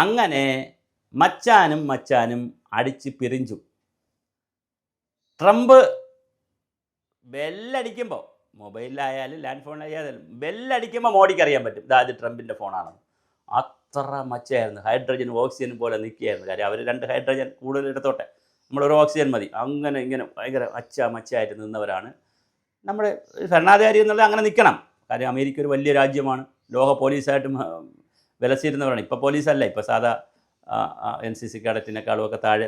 അങ്ങനെ മച്ചാനും അടിച്ച് പിരിഞ്ചു. Trump ബെല്ലടിക്കുമ്പോൾ, മൊബൈലിലായാലും land ഫോണിലായാലും ബെല്ലടിക്കുമ്പോൾ മോഡിക്ക് അറിയാൻ പറ്റും ഇത് ട്രംപിൻ്റെ ഫോണാണെന്ന്. അത്ര മച്ചായിരുന്നു. ഹൈഡ്രജനും ഓക്സിജനും പോലെ നിൽക്കുകയായിരുന്നു. കാര്യം അവർ 2 ഹൈഡ്രജൻ കൂടുതൽ എടുത്തോട്ടെ, നമ്മളൊരു ഓക്സിജൻ മതി. അങ്ങനെ ഇങ്ങനെ ഭയങ്കര മച്ചായിട്ട് നിന്നവരാണ് നമ്മുടെ ഭരണാധികാരി എന്നുള്ളത്. അങ്ങനെ നിൽക്കണം. കാര്യം അമേരിക്ക ഒരു വലിയ രാജ്യമാണ്. ലോക പോലീസായിട്ടും വിലസിയിരുന്നവരാണ്. ഇപ്പോൾ പോലീസല്ല, ഇപ്പോൾ സാധാ NCC കേഡറ്റിനേക്കാളും ഒക്കെ താഴെ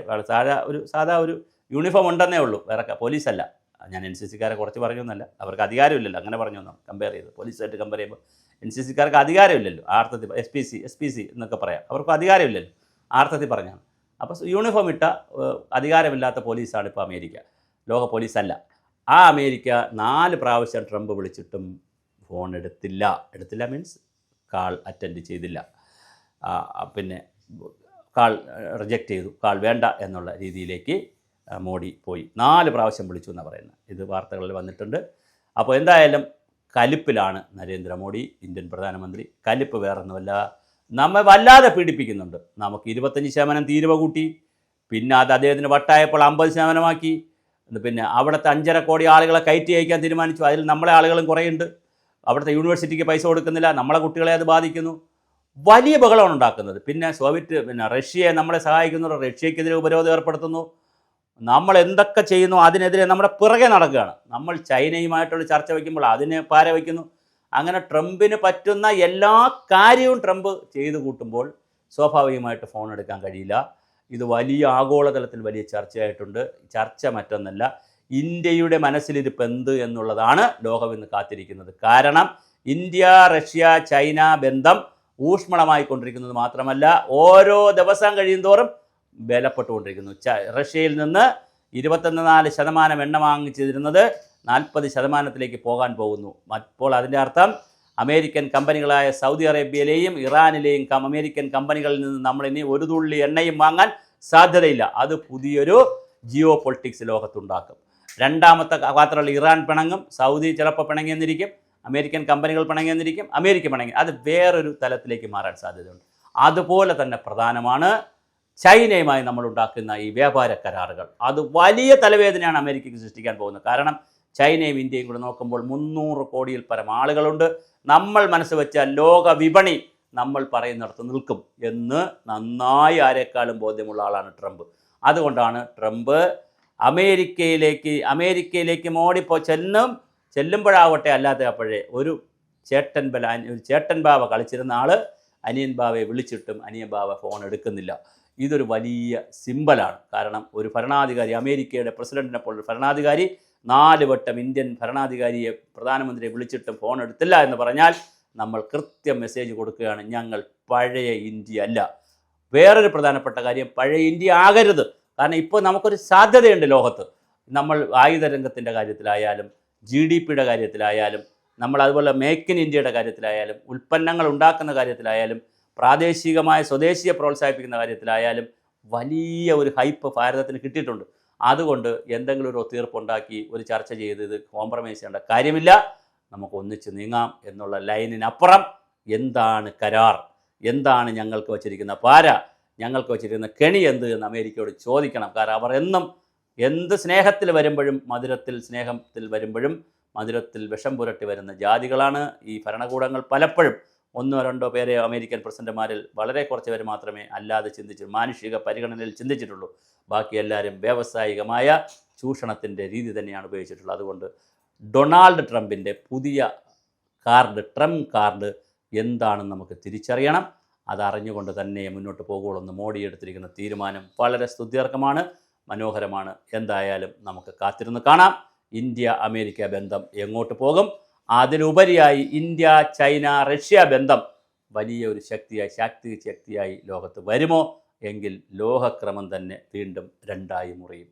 സാധാ ഒരു യൂണിഫോം ഉണ്ടെന്നേ ഉള്ളൂ. വേറെ പോലീസല്ല. ഞാൻ NCCക്കാരെ കുറച്ച് പറഞ്ഞൊന്നുമല്ല, അവർക്ക് അധികാരമില്ലല്ലോ. അങ്ങനെ പറഞ്ഞു എന്നാണ് കമ്പയർ ചെയ്ത്. പോലീസായിട്ട് കമ്പയർ ചെയ്യുമ്പോൾ NCCക്കാർക്ക് അധികാരമില്ലല്ലോ. ആർത്ഥത്തിൽ SPC എന്നൊക്കെ പറയാം. അവർക്ക് അധികാരമില്ലല്ലോ, ആർത്ഥത്തിൽ പറഞ്ഞാണ്. അപ്പോൾ യൂണിഫോം ഇട്ട അധികാരമില്ലാത്ത പോലീസാണ് ഇപ്പോൾ അമേരിക്ക. ലോക പോലീസല്ല. ആ അമേരിക്ക 4 പ്രാവശ്യം ട്രംപ് വിളിച്ചിട്ടും ഫോൺ എടുത്തില്ല മീൻസ് കാൾ അറ്റൻഡ് ചെയ്തില്ല. പിന്നെ കാൾ റിജക്റ്റ് ചെയ്തു. കാൾ വേണ്ട എന്നുള്ള രീതിയിലേക്ക് മോഡി പോയി. 4 പ്രാവശ്യം വിളിച്ചു എന്നാണ് പറയുന്നത്. ഇത് വാർത്തകളിൽ വന്നിട്ടുണ്ട്. അപ്പോൾ എന്തായാലും കലിപ്പിലാണ് നരേന്ദ്രമോദി, ഇന്ത്യൻ പ്രധാനമന്ത്രി. കലിപ്പ് വേറൊന്നുമല്ല, നമ്മെ വല്ലാതെ പീഡിപ്പിക്കുന്നുണ്ട്. നമുക്ക് 25% തീരുവ കൂട്ടി, പിന്നെ അത് അദ്ദേഹത്തിന് വട്ടായപ്പോൾ 50%ആക്കി. പിന്നെ അവിടുത്തെ 5.5 കോടി ആളുകളെ കയറ്റി അയക്കാൻ തീരുമാനിച്ചു. അതിൽ നമ്മളെ ആളുകളും കുറേയുണ്ട്. അവിടുത്തെ യൂണിവേഴ്സിറ്റിക്ക് പൈസ കൊടുക്കുന്നില്ല, നമ്മളെ കുട്ടികളെ അത് ബാധിക്കുന്നു. വലിയ ബഹളമാണ് ഉണ്ടാക്കുന്നത്. പിന്നെ റഷ്യയെ നമ്മളെ സഹായിക്കുന്നുണ്ട്, റഷ്യക്കെതിരെ ഉപരോധം ഏർപ്പെടുത്തുന്നു. നമ്മൾ എന്തൊക്കെ ചെയ്യുന്നു അതിനെതിരെ നമ്മുടെ പിറകെ നടക്കുകയാണ്. നമ്മൾ ചൈനയുമായിട്ടുള്ള ചർച്ച വയ്ക്കുമ്പോൾ അതിനെ പാര വയ്ക്കുന്നു. അങ്ങനെ ട്രംപിന് പറ്റുന്ന എല്ലാ കാര്യവും ട്രംപ് ചെയ്തു കൂട്ടുമ്പോൾ സ്വാഭാവികമായിട്ട് ഫോൺ എടുക്കാൻ കഴിയില്ല. ഇത് വലിയ ആഗോളതലത്തിൽ വലിയ ചർച്ചയായിട്ടുണ്ട്. ചർച്ച മറ്റൊന്നല്ല, ഇന്ത്യയുടെ മനസ്സിലിരിപ്പ് എന്ത് എന്നുള്ളതാണ് ലോകം ഇന്ന് കാത്തിരിക്കുന്നത്. കാരണം ഇന്ത്യ റഷ്യ ചൈന ബന്ധം ഊഷ്മളമായിക്കൊണ്ടിരിക്കുന്നത് മാത്രമല്ല, ഓരോ ദിവസം കഴിയുന്തോറും ബലപ്പെട്ടുകൊണ്ടിരിക്കുന്നു. റഷ്യയിൽ നിന്ന് 24% എണ്ണ വാങ്ങിച്ചിരുന്നത് 40%ത്തിലേക്ക് പോകാൻ പോകുന്നു. അപ്പോൾ അതിൻ്റെ അർത്ഥം അമേരിക്കൻ കമ്പനികളായ സൗദി അറേബ്യയിലെയും ഇറാനിലെയും അമേരിക്കൻ കമ്പനികളിൽ നിന്ന് നമ്മളിനി ഒരു തുള്ളി എണ്ണയും വാങ്ങാൻ സാധ്യതയില്ല. അത് പുതിയൊരു ജിയോ പൊളിറ്റിക്സ് ലോകത്തുണ്ടാക്കും. രണ്ടാമത്തെ മാത്രമല്ല, ഇറാൻ പിണങ്ങും, സൗദി ചിലപ്പോൾ പിണങ്ങിയെന്നിരിക്കും, അമേരിക്കൻ കമ്പനികൾ പിണങ്ങിയെന്നിരിക്കും, അമേരിക്ക പിണങ്ങി. അത് വേറൊരു തലത്തിലേക്ക് മാറാൻ സാധ്യതയുണ്ട്. അതുപോലെ തന്നെ പ്രധാനമാണ് ചൈനയുമായി നമ്മൾ ഉണ്ടാക്കുന്ന ഈ വ്യാപാര കരാറുകൾ. അത് വലിയ തലവേദനയാണ് അമേരിക്കയ്ക്ക് സൃഷ്ടിക്കാൻ പോകുന്നത്. കാരണം ചൈനയും ഇന്ത്യയും കൂടെ നോക്കുമ്പോൾ 300 കോടിയിൽ പരം ആളുകളുണ്ട്. നമ്മൾ മനസ്സ് വെച്ചാൽ ലോക വിപണി നമ്മൾ പറയുന്നിടത്ത് നിൽക്കും എന്ന് നന്നായി ആരെക്കാളും ബോധ്യമുള്ള ആളാണ് ട്രംപ്. അതുകൊണ്ടാണ് ട്രംപ് അമേരിക്കയിലേക്ക് മോഡി ചെല്ലുമ്പോഴാവട്ടെ അല്ലാതെ അപ്പോഴേ ഒരു ചേട്ടൻ ബാവ കളിച്ചിരുന്ന ആൾ അനിയൻ ബാവയെ വിളിച്ചിട്ടും അനിയൻ ബാവ ഫോൺ എടുക്കുന്നില്ല. ഇതൊരു വലിയ സിമ്പലാണ്. കാരണം ഒരു ഭരണാധികാരി, അമേരിക്കയുടെ പ്രസിഡന്റിനെ പോലൊരു ഭരണാധികാരി 4 വട്ടം ഇന്ത്യൻ ഭരണാധികാരിയെ പ്രധാനമന്ത്രിയെ വിളിച്ചിട്ടും ഫോൺ എടുത്തില്ല എന്ന് പറഞ്ഞാൽ നമ്മൾ കൃത്യം മെസ്സേജ് കൊടുക്കുകയാണ്, ഞങ്ങൾ പഴയ ഇന്ത്യ അല്ല. വേറൊരു പ്രധാനപ്പെട്ട കാര്യം, പഴയ ഇന്ത്യ ആകരുത്. കാരണം ഇപ്പോൾ നമുക്കൊരു സാധ്യതയുണ്ട് ലോകത്ത്. നമ്മൾ ആയുധ രംഗത്തിൻ്റെ കാര്യത്തിലായാലും GDPയുടെ കാര്യത്തിലായാലും നമ്മൾ അതുപോലെ മേക്ക് ഇൻ ഇന്ത്യയുടെ കാര്യത്തിലായാലും ഉൽപ്പന്നങ്ങൾ ഉണ്ടാക്കുന്ന കാര്യത്തിലായാലും പ്രാദേശികമായ സ്വദേശിയെ പ്രോത്സാഹിപ്പിക്കുന്ന കാര്യത്തിലായാലും വലിയ ഒരു ഹൈപ്പ് ഭാരതത്തിന് കിട്ടിയിട്ടുണ്ട്. അതുകൊണ്ട് എന്തെങ്കിലും ഒരു ഒത്തീർപ്പുണ്ടാക്കി ഒരു ചർച്ച ചെയ്ത് ഇത് കോംപ്രമൈസ് ചെയ്യേണ്ട കാര്യമില്ല, നമുക്ക് ഒന്നിച്ച് നീങ്ങാം എന്നുള്ള ലൈനിനപ്പുറം എന്താണ് കരാർ, എന്താണ് ഞങ്ങൾക്ക് വച്ചിരിക്കുന്ന പാര, ഞങ്ങൾക്ക് വച്ചിരിക്കുന്ന കെണി എന്ത് എന്ന് അമേരിക്കയോട് ചോദിക്കണം. കാരണം അവർ എന്ത് സ്നേഹത്തിൽ വരുമ്പോഴും സ്നേഹത്തിൽ വരുമ്പോഴും മധുരത്തിൽ വിഷം പുരട്ടി വരുന്ന ജാതികളാണ് ഈ ഭരണകൂടങ്ങൾ. പലപ്പോഴും 1-2 പേരെ അമേരിക്കൻ പ്രസിഡന്റുമാരിൽ വളരെ കുറച്ച് പേര് മാത്രമേ അല്ലാതെ മാനുഷിക പരിഗണനയിൽ ചിന്തിച്ചിട്ടുള്ളൂ. ബാക്കി എല്ലാവരും വ്യാവസായികമായ ചൂഷണത്തിൻ്റെ രീതി തന്നെയാണ് ഉപയോഗിച്ചിട്ടുള്ളത്. അതുകൊണ്ട് ഡൊണാൾഡ് ട്രംപിൻ്റെ പുതിയ കാർഡ്, ട്രംപ് കാർഡ് എന്താണെന്ന് നമുക്ക് തിരിച്ചറിയണം. അതറിഞ്ഞുകൊണ്ട് തന്നെ മുന്നോട്ട് പോകുകയുള്ളൂ. മോഡി എടുത്തിരിക്കുന്ന തീരുമാനം വളരെ സ്തുത്യർഹമാണ്, മനോഹരമാണ്. എന്തായാലും നമുക്ക് കാത്തിരുന്ന് കാണാം ഇന്ത്യ അമേരിക്ക ബന്ധം എങ്ങോട്ട് പോകും. അതിലുപരിയായി ഇന്ത്യ ചൈന റഷ്യ ബന്ധം വലിയ ഒരു ശക്തിയായി ലോകത്ത് വരുമോ എങ്കിൽ ലോകക്രമം തന്നെ വീണ്ടും 2ആയി മുറിയും.